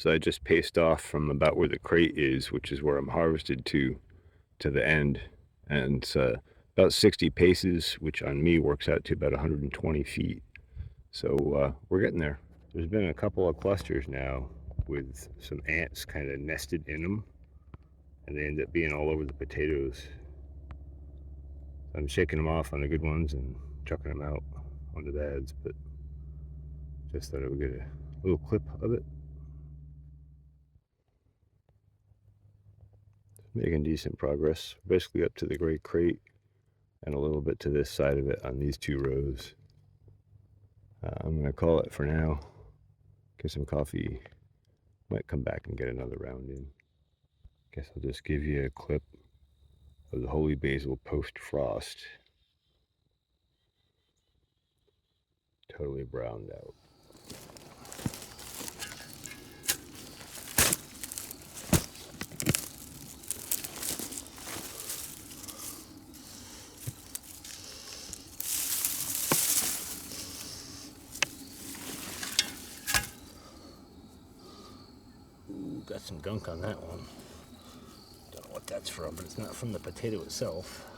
So I just paced off from about where the crate is, which is where I'm harvested to the end. And it's about 60 paces, which on me works out to about 120 feet. So we're getting there. There's been a couple of clusters now with some ants kind of nested in them, and they end up being all over the potatoes. I'm shaking them off on the good ones and chucking them out on the bads, but just thought I would get a little clip of it. Making decent progress, basically up to the gray crate and a little bit to this side of it on these two rows. I'm going to call it for now. Get some coffee. Might come back and get another round in. Guess I'll just give you a clip of the holy basil post-frost. Totally browned out. Ooh, got some gunk on that one. Don't know what that's from, but it's not from the potato itself.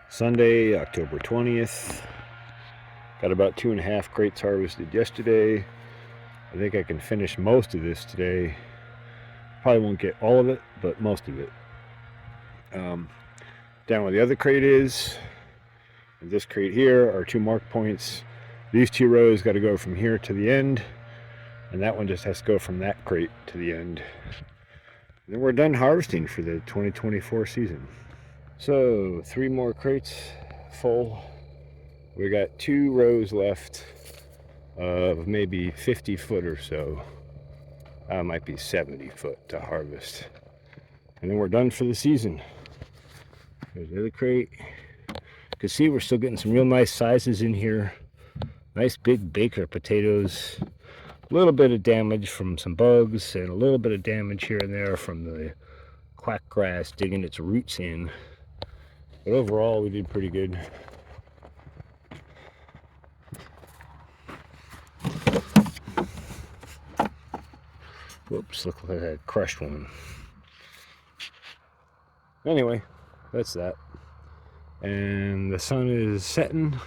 Sunday, October 20th. Got about 2.5 crates harvested yesterday. I think I can finish most of this today. Probably won't get all of it, but most of it. Down where the other crate is, and this crate here are 2 mark points. These 2 rows got to go from here to the end, and that one just has to go from that crate to the end. And then we're done harvesting for the 2024 season. So 3 more crates full. We got 2 rows left of maybe 50 foot or so. Might be 70 foot to harvest. And then we're done for the season. There's the other crate. You can see we're still getting some real nice sizes in here. Nice big Baker potatoes. A little bit of damage from some bugs and a little bit of damage here and there from the quack grass digging its roots in. But overall, we did pretty good. Whoops, looked like I crushed one. Anyway, that's that. And the sun is setting,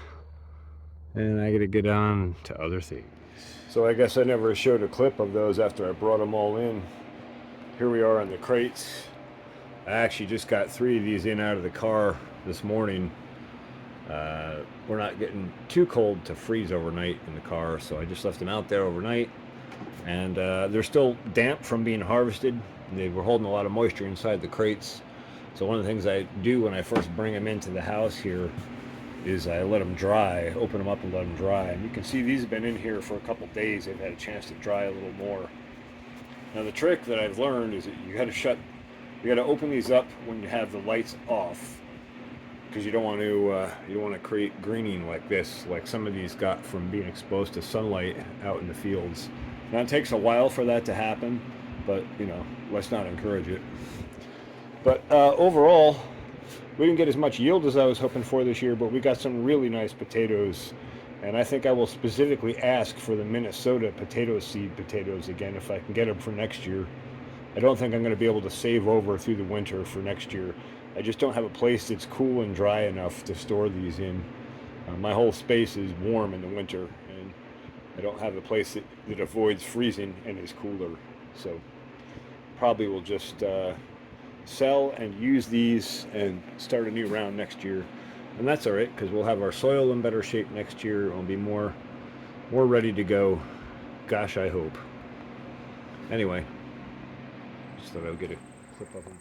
and I gotta get on to other things. So I guess I never showed a clip of those after I brought them all in. Here we are on the crates. I actually just got 3 of these in out of the car this morning. We're not getting too cold to freeze overnight in the car, so I just left them out there overnight. And they're still damp from being harvested. They were holding a lot of moisture inside the crates. So one of the things I do when I first bring them into the house here is I let them dry, open them up and let them dry. And you can see these have been in here for a couple days. They've had a chance to dry a little more. Now the trick that I've learned is that you got to open these up when you have the lights off, because you don't want to create greening like this, like some of these got from being exposed to sunlight out in the fields. Now it takes a while for that to happen, but let's not encourage it. But overall, we didn't get as much yield as I was hoping for this year, but we got some really nice potatoes. And I think I will specifically ask for the Minnesota potato seed potatoes again if I can get them for next year. I don't think I'm going to be able to save over through the winter for next year. I just don't have a place that's cool and dry enough to store these in. My whole space is warm in the winter, and I don't have a place that avoids freezing and is cooler. So probably will just sell and use these and start a new round next year. And that's all right, because we'll have our soil in better shape next year. It'll be more ready to go. Gosh, I hope. Anyway, just thought I would get a clip of them.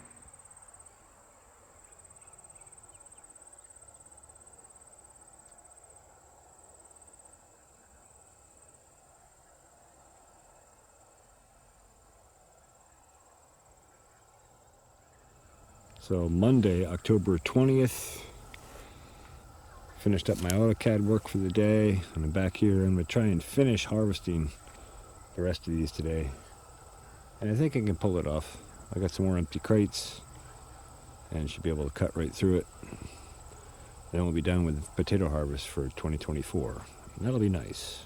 So Monday, October 20th, finished up my AutoCAD work for the day, and I'm back here. I'm going to try and finish harvesting the rest of these today. And I think I can pull it off. I got some more empty crates and should be able to cut right through it. Then we'll be done with potato harvest for 2024. And that'll be nice.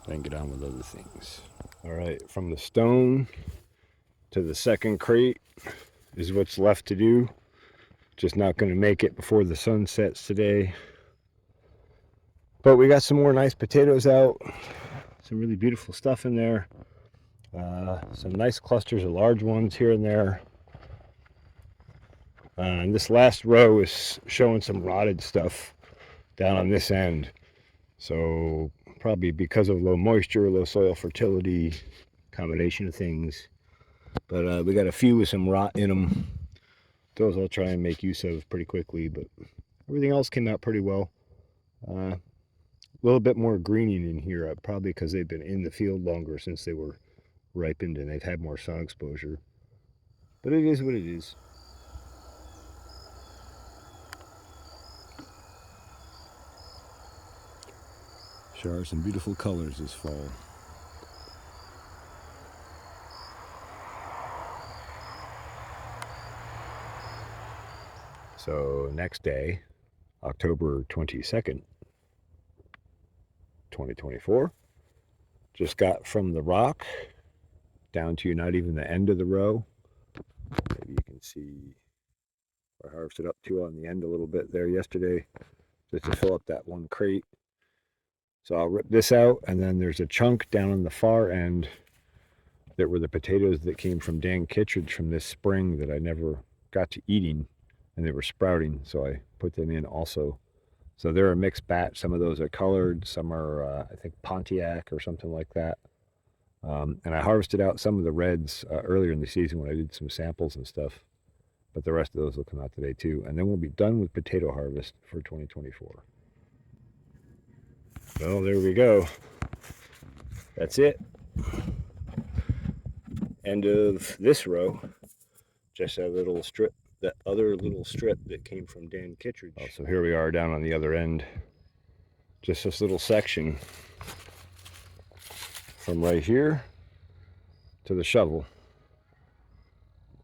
I can get on with other things. All right, from the stone to the second crate is what's left to do. Just not going to make it before the sun sets today. But we got some more nice potatoes out. Some really beautiful stuff in there. Some nice clusters of large ones here and there. And this last row is showing some rotted stuff down on this end. So probably because of low moisture, low soil fertility, combination of things. But we got a few with some rot in them. Those I'll try and make use of pretty quickly, but everything else came out pretty well. A little bit more greening in here, probably because they've been in the field longer since they were ripened and they've had more sun exposure. But it is what it is. Sure are some beautiful colors this fall. So next day, October 22nd, 2024, just got from the rock down to not even the end of the row. Maybe you can see I harvested up to on the end a little bit there yesterday just to fill up that one crate. So I'll rip this out, and then there's a chunk down on the far end that were the potatoes that came from Dan Kittredge from this spring that I never got to eating, and they were sprouting, so I put them in also. So they're a mixed batch. Some of those are colored, some are I think Pontiac or something like that. And I harvested out some of the reds earlier in the season when I did some samples and stuff, but the rest of those will come out today too. And then we'll be done with potato harvest for 2024. Well, there we go. That's it. End of this row. Just that little strip, that other little strip that came from Dan Kittredge. Oh, so here we are down on the other end. Just this little section from right here to the shovel.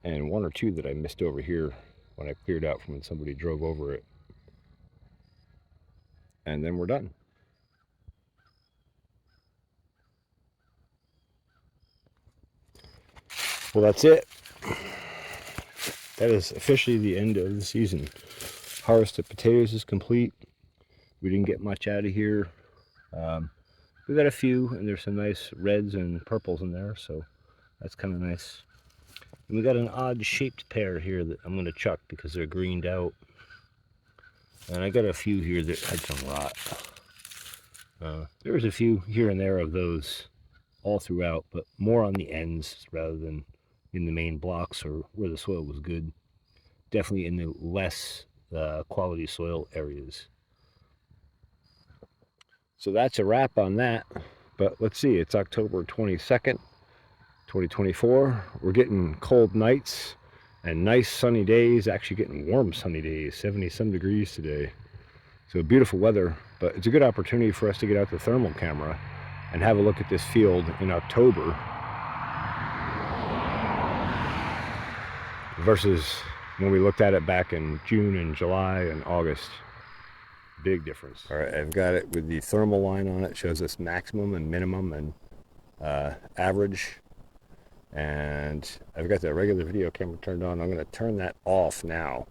And one or two that I missed over here when I cleared out from when somebody drove over it. And then we're done. Well, that's it. That is officially the end of the season. Harvest of potatoes is complete. We didn't get much out of here. We got a few, and there's some nice reds and purples in there, so that's kind of nice. And we got an odd shaped pair here that I'm going to chuck because they're greened out. And I got a few here that had some rot. There was a few here and there of those all throughout, but more on the ends rather than in the main blocks or where the soil was good. Definitely in the less quality soil areas. So that's a wrap on that. But let's see, it's October 22nd, 2024. We're getting cold nights and nice sunny days, actually getting warm sunny days, 70 some degrees today. So beautiful weather, but it's a good opportunity for us to get out the thermal camera and have a look at this field in October versus when we looked at it back in June and July and August. Big difference. All right, I've got it with the thermal line on it. Shows us maximum and minimum and average. And I've got the regular video camera turned on. I'm going to turn that off now.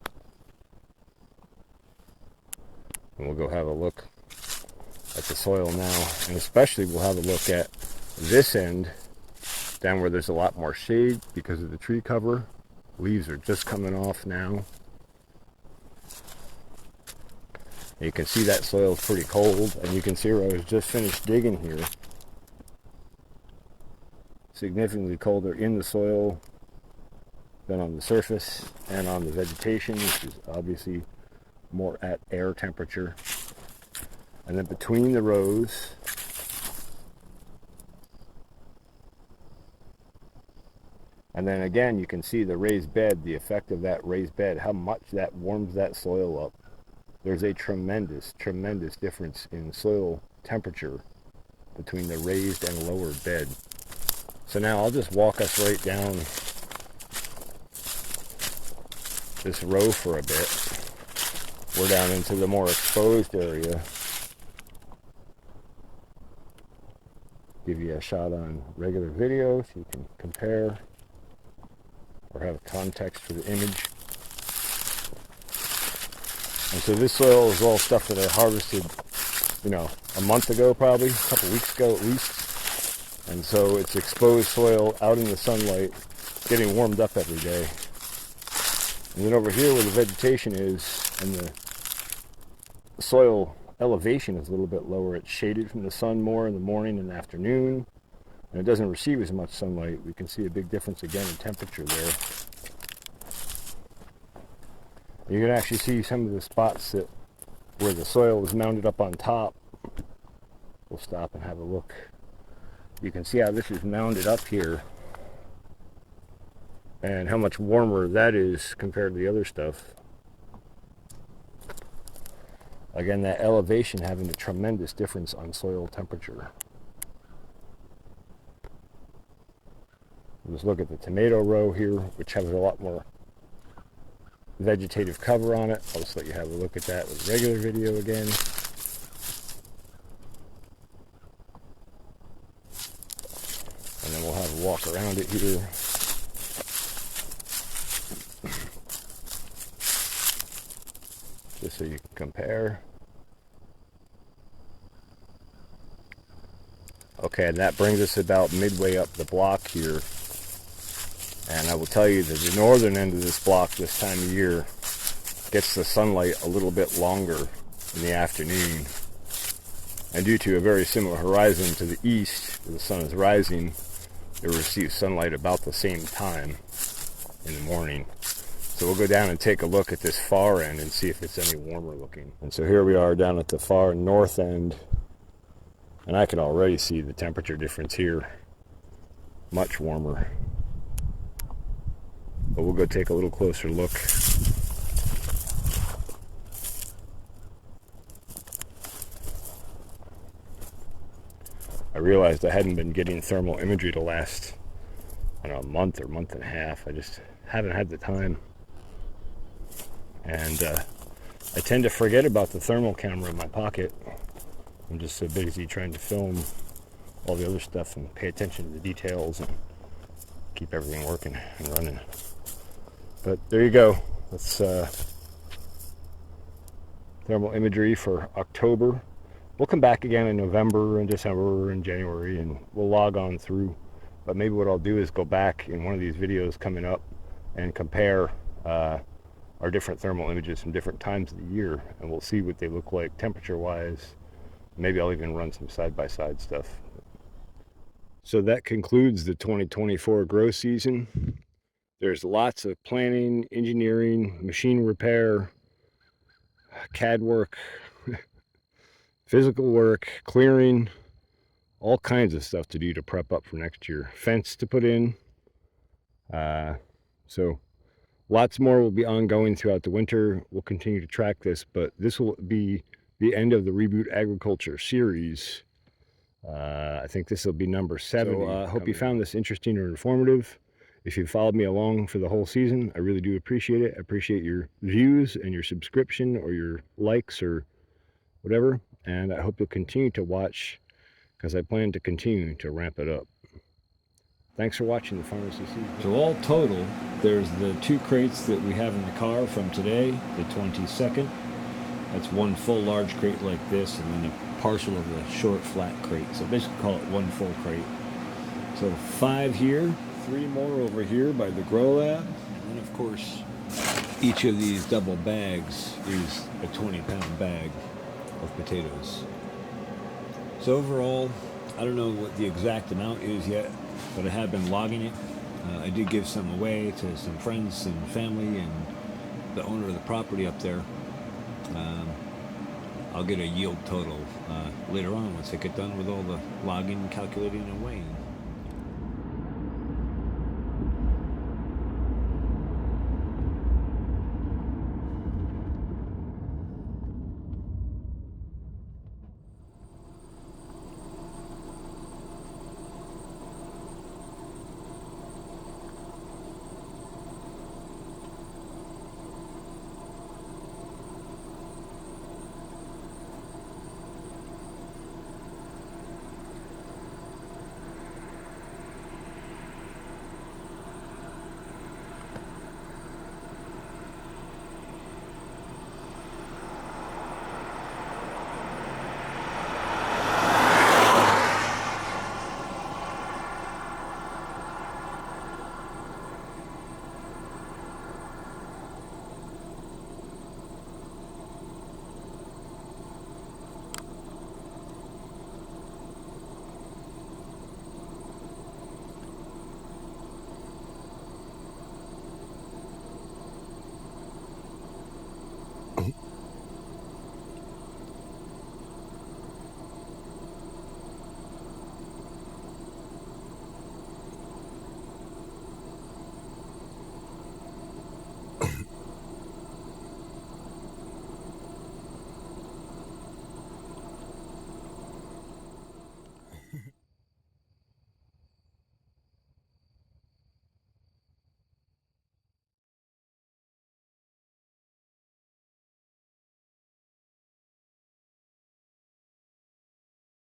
And we'll go have a look at the soil now. And especially we'll have a look at this end, down where there's a lot more shade because of the tree cover. Leaves are just coming off now. You can see that soil is pretty cold, and you can see where I was just finished digging here. Significantly colder in the soil than on the surface and on the vegetation, which is obviously more at air temperature. And then between the rows, and then again you can see the raised bed, the effect of that raised bed, how much that warms that soil up. There's a tremendous difference in soil temperature between the raised and lowered bed. So now I'll just walk us right down this row for a bit. We're down into the more exposed area. Give you a shot on regular video so you can compare or have context for the image. And so this soil is all stuff that I harvested, a month ago probably, a couple weeks ago at least. And so it's exposed soil out in the sunlight, getting warmed up every day. And then over here where the vegetation is and the soil elevation is a little bit lower, it's shaded from the sun more in the morning and afternoon, and it doesn't receive as much sunlight. We can see a big difference again in temperature there. You can actually see some of the spots where the soil is mounded up on top. We'll stop and have a look. You can see how this is mounded up here and how much warmer that is compared to the other stuff. Again, that elevation having a tremendous difference on soil temperature. Let's look at the tomato row here, which has a lot more vegetative cover on it. I'll just let you have a look at that with regular video again. And then we'll have a walk around it here. Just so you can compare. Okay, and that brings us about midway up the block here. And I will tell you that the northern end of this block this time of year gets the sunlight a little bit longer in the afternoon. And due to a very similar horizon to the east, where the sun is rising, it receives sunlight about the same time in the morning. So we'll go down and take a look at this far end and see if it's any warmer looking. And so here we are down at the far north end. And I can already see the temperature difference here. Much warmer. But we'll go take a little closer look. I realized I hadn't been getting thermal imagery the last, a month or month and a half. I just haven't had the time. And I tend to forget about the thermal camera in my pocket. I'm just so busy trying to film all the other stuff and pay attention to the details and keep everything working and running. But there you go. That's thermal imagery for October. We'll come back again in November and December and January, and we'll log on through. But maybe what I'll do is go back in one of these videos coming up and compare our different thermal images from different times of the year, and we'll see what they look like temperature-wise. Maybe I'll even run some side-by-side stuff. So that concludes the 2024 grow season. There's lots of planning, engineering, machine repair, CAD work, physical work, clearing, all kinds of stuff to do to prep up for next year. Fence to put in. So lots more will be ongoing throughout the winter. We'll continue to track this, but this will be the end of the Reboot Agriculture series. I think this will be number 7. So I hope you found this interesting or informative. If you followed me along for the whole season, I really do appreciate it. I appreciate your views and your subscription or your likes or whatever. And I hope you'll continue to watch, because I plan to continue to ramp it up. Thanks for watching the Farmers Season. So all total, there's the 2 crates that we have in the car from today, the 22nd. That's one full large crate like this, and then a partial of the short flat crate. So basically call it one full crate. So 5 here, 3 more over here by the Grow Lab. And then of course, each of these double bags is a 20-pound bag of potatoes. So overall, I don't know what the exact amount is yet, but I have been logging it. I did give some away to some friends and family and the owner of the property up there. I'll get a yield total later on once I get done with all the logging, calculating, and weighing.